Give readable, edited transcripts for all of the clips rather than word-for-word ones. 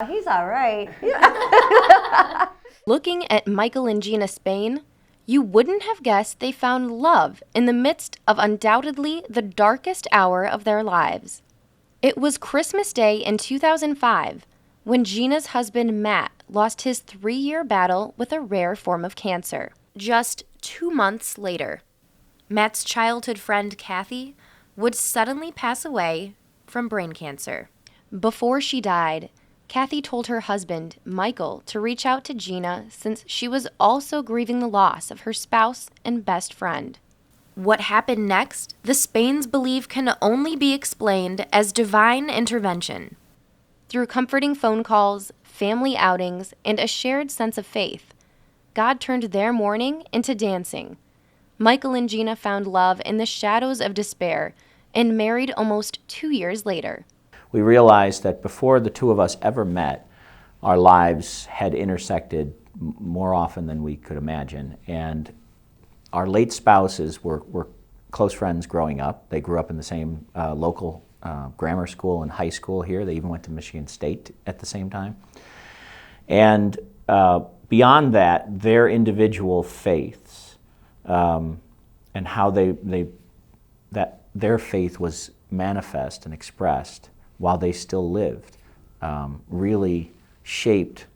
He's all right. Looking at Michael and Gina Spehn, you wouldn't have guessed they found love in the midst of undoubtedly the darkest hour of their lives. It was Christmas Day in 2005 when Gina's husband Matt lost his 3-year battle with a rare form of cancer. Just 2 months later, Matt's childhood friend Kathy would suddenly pass away from brain cancer. Before she died, Kathy told her husband, Michael, to reach out to Gina since she was also grieving the loss of her spouse and best friend. What happened next, the Spehns believe can only be explained as divine intervention. Through comforting phone calls, family outings, and a shared sense of faith, God turned their mourning into dancing. Michael and Gina found love in the shadows of despair and married almost 2 years later. We realized that before the two of us ever met, our lives had intersected more often than we could imagine. And our late spouses were close friends growing up. They grew up in the same local grammar school and high school here. They even went to Michigan State at the same time. And beyond that, their individual faiths and how that their faith was manifest and expressed while they still lived, really shaped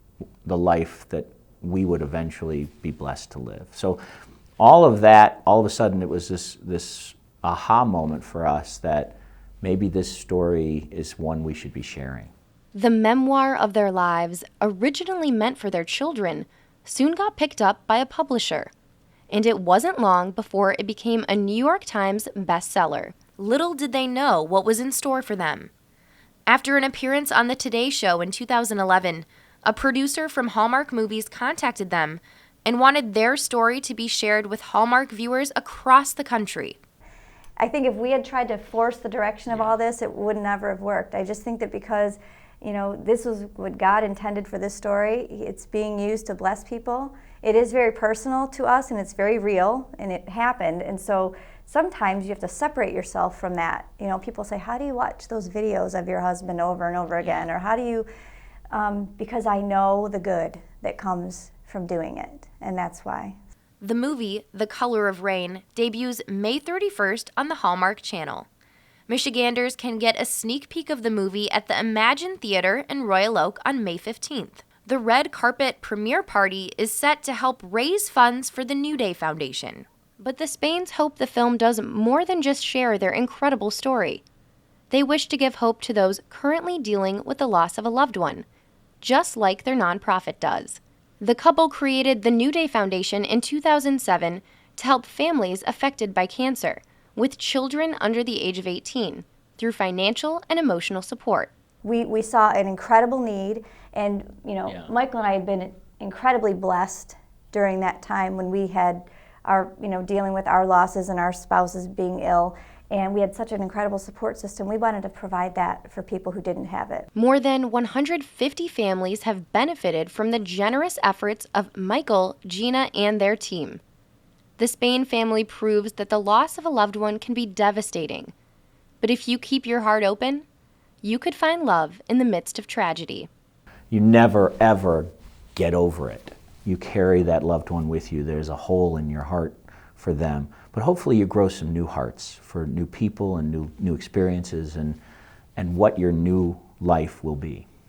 the life that we would eventually be blessed to live. So all of that, all of a sudden it was this aha moment for us that maybe this story is one we should be sharing. The memoir of their lives, originally meant for their children, soon got picked up by a publisher. And it wasn't long before it became a New York Times bestseller. Little did they know what was in store for them. After an appearance on The Today Show in 2011, a producer from Hallmark Movies contacted them and wanted their story to be shared with Hallmark viewers across the country. I think if we had tried to force the direction of all this, it would never have worked. I just think that because, this was what God intended for this story, it's being used to bless people. It is very personal to us and it's very real and it happened. And so sometimes you have to separate yourself from that. People say, how do you watch those videos of your husband over and over again? Or how do you, because I know the good that comes from doing it, and that's why. The movie, The Color of Rain, debuts May 31st on the Hallmark Channel. Michiganders can get a sneak peek of the movie at the Imagine Theater in Royal Oak on May 15th. The red carpet premiere party is set to help raise funds for the New Day Foundation. But the Spehns hope the film does more than just share their incredible story. They wish to give hope to those currently dealing with the loss of a loved one, just like their nonprofit does. The couple created the New Day Foundation in 2007 to help families affected by cancer, with children under the age of 18, through financial and emotional support. We saw an incredible need, and Michael and I had been incredibly blessed during that time when we had our, dealing with our losses and our spouses being ill, and we had such an incredible support system. We wanted to provide that for people who didn't have it. More than 150 families have benefited from the generous efforts of Michael, Gina, and their team. The Spehn family proves that the loss of a loved one can be devastating, but if you keep your heart open, you could find love in the midst of tragedy. You never, ever get over it. You carry that loved one with you. There's a hole in your heart for them. But hopefully you grow some new hearts for new people and new experiences and what your new life will be.